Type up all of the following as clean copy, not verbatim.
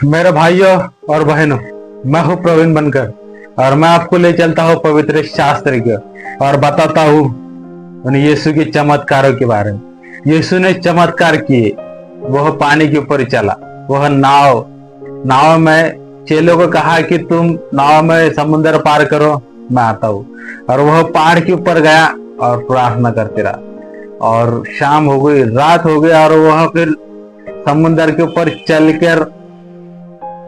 मेरे भाइयों और बहनों, मैं हूँ प्रवीण बनकर और मैं आपको ले चलता हूँ पवित्र शास्त्र की और बताता हूँ उन यीशु के चमत्कारों के बारे में। यीशु ने चमत्कार किए, वह पानी के ऊपर चला, वह नाव में चेलों को कहा कि तुम नाव में समुद्र पार करो, मैं आता हूँ। और वह पहाड़ के ऊपर गया और प्रार्थना करते रहा और शाम हो गई, रात हो गई और वह फिर समुद्र के ऊपर चलकर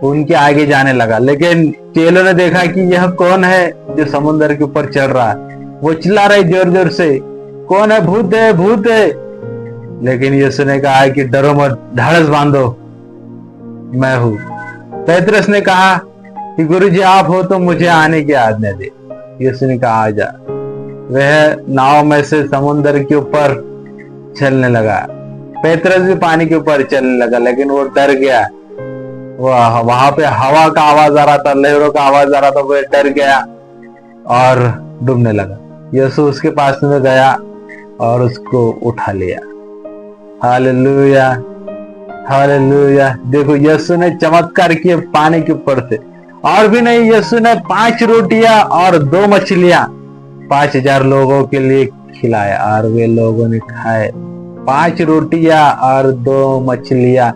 उनके आगे जाने लगा। लेकिन चेलों ने देखा कि यह कौन है जो समुद्र के ऊपर चढ़ रहा है। वो चिल्ला रहे जोर जोर से, कौन है? भूत है, भूत है। लेकिन यीशु ने कहा कि डरो मत, ढाढ़स बांधो, मैं हूं। पेतरस ने कहा कि गुरुजी आप हो तो मुझे आने की आज्ञा दे। यीशु ने कहा आजा। वह नाव में से समुद्र के ऊपर चलने लगा। पेतरस भी पानी के ऊपर चलने लगा, लेकिन वो डर गया। वहां पे हवा का आवाज आ रहा था, लहरों का आवाज आ रहा था, वह डर गया और डूबने लगा। यीशु उसके पास में गया और उसको उठा लिया। Hallelujah, hallelujah. देखो यीशु ने चमत्कार किए पानी के ऊपर से। और भी नहीं, यीशु ने 5 रोटियां और 2 मछलियां 5000 लोगों के लिए खिलाया और वे लोगों ने खाए। 5 रोटियां और 2 मछलियां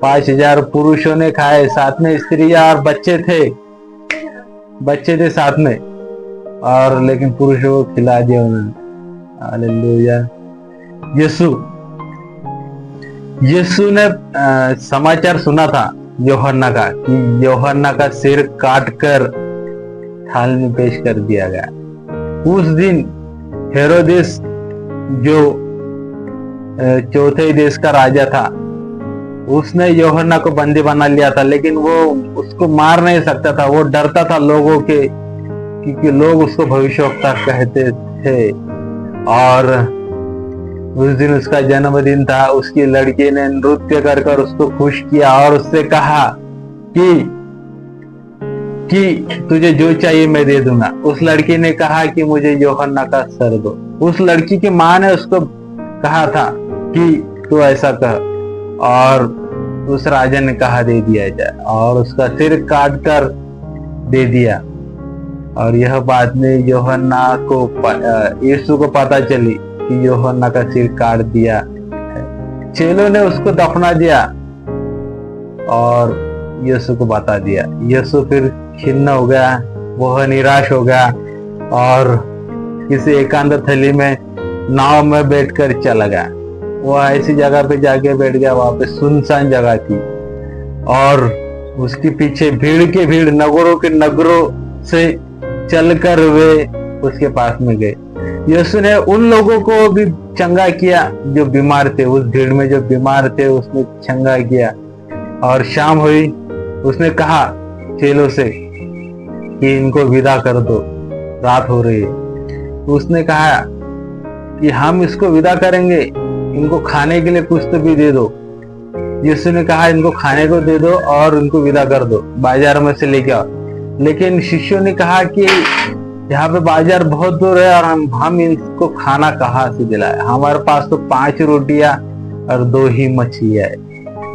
5000 पुरुषों ने खाए, साथ में स्त्रियां और बच्चे थे साथ में, और लेकिन पुरुषों को खिला दिया उन्होंने। हालेलुया। यीशु ने समाचार सुना था यूहन्ना का कि यूहन्ना का सिर काटकर थाल में पेश कर दिया गया। उस दिन हेरोदेस जो चौथे देश का राजा था, उसने यूहन्ना को बंदी बना लिया था, लेकिन वो उसको मार नहीं सकता था। वो डरता था लोगों के, क्योंकि लोग उसको भविष्यवक्ता कहते थे। और उस दिन उसका जन्मदिन था। उसकी लड़की ने नृत्य कर उसको खुश किया और उससे कहा कि तुझे जो चाहिए मैं दे दूंगा। उस लड़की ने कहा कि मुझे यूहन्ना का सर दो। उस लड़की की माँ ने उसको कहा था कि तू ऐसा कह, और उस राजा ने कहा दे दिया जाए और उसका सिर काट कर दे दिया। और यह बात में यूहन्ना को, यीशु को पता चली कि यूहन्ना का सिर काट दिया है। चेलों ने उसको दफना दिया और यीशु को बता दिया। यीशु फिर खिन्न हो गया, वह निराश हो गया और किसी एकांत थली में नाव में बैठकर चला गया। वह ऐसी जगह पे जाके बैठ गया, वहां पे सुनसान जगह थी और उसके पीछे भीड़ के भीड़, नगरों के नगरों से चलकर वे उसके पास में गए। यीशु ने उन लोगों को भी चंगा किया जो बीमार थे। उस भीड़ में जो बीमार थे उसने चंगा किया। और शाम हुई, उसने कहा चेलों से कि इनको विदा कर दो, रात हो रही है। उसने कहा कि हम इसको विदा करेंगे, इनको खाने के लिए कुछ तो भी दे दो। यीशु ने कहा इनको खाने को दे दो और इनको विदा कर दो, बाजार में से लेके आओ। लेकिन शिष्यों ने कहा कि यहाँ पे बाजार बहुत दूर है और हम इनको खाना कहाँ से दिलाए, हमारे पास तो 5 रोटियां और 2 ही मछलियां है।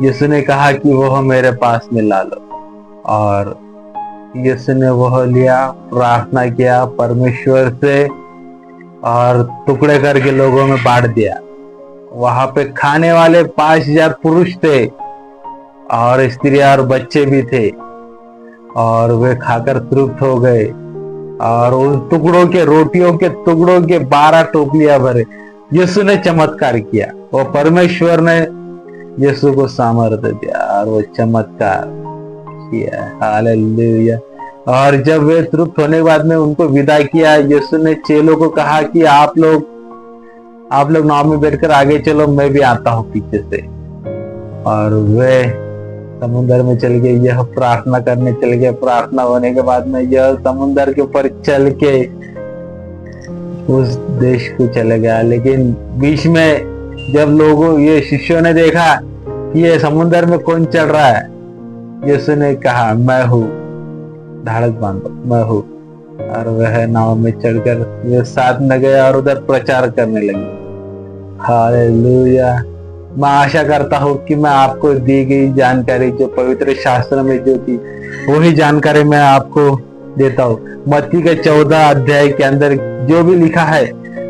यीशु ने कहा कि वह मेरे पास में ला लो। और यीशु ने वह लिया, प्रार्थना किया परमेश्वर से और टुकड़े करके लोगों में बांट दिया। वहां पे खाने वाले 5000 पुरुष थे और स्त्रियां और बच्चे भी थे, और वे खाकर तृप्त हो गए। और उन टुकड़ों के, रोटियों के टुकड़ों के 12 टोकरियां भरे। यीशु ने चमत्कार किया, वो परमेश्वर ने यीशु को सामर्थ्य दिया और वो चमत्कार किया। हालेलुया। और जब वे तृप्त होने के बाद में उनको विदा किया, यीशु ने चेलों को कहा कि आप लोग नाव में बैठकर आगे चलो, मैं भी आता हूँ पीछे से। और वे समुद्र में चल गए, यह प्रार्थना करने चल गए। प्रार्थना होने के बाद में यह समुद्र के ऊपर चल के उस देश को चले गया। लेकिन बीच में जब ये शिष्यों ने देखा कि ये समुद्र में कौन चल रहा है, यीशु ने कहा मैं हूँ, ढाढ़स बांधो, मैं हूँ। और वह नाव में चढ़कर वे साथ में गए और उधर प्रचार करने लगे। हालेलुया। मैं आशा करता हूँ कि मैं आपको दी गई जानकारी जो पवित्र शास्त्र में जो थी वही जानकारी मैं आपको देता हूँ। मत्ती के 14 अध्याय के अंदर जो भी लिखा है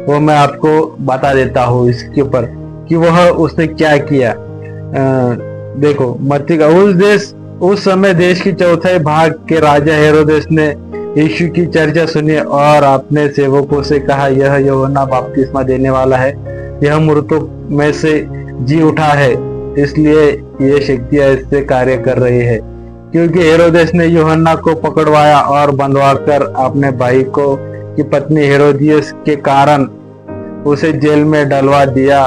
वो मैं आपको बता देता हूँ इसके ऊपर कि वह उसने क्या किया। देखो मत्ती का उस समय देश की चौथाई भाग के राजा हेरोदेस ने यीशु की चर्चा सुनी और अपने सेवकों से कहा, यह यूहन्ना बपतिस्मा देने वाला है, यह मृतों में से जी उठा है, इसलिए ये शक्तियां इससे कार्य कर रही है। क्योंकि हेरोदेस ने यूहन्ना को पकड़वाया और बंधवाकर अपने भाई को की पत्नी हेरोदियस के कारण उसे जेल में डलवा दिया।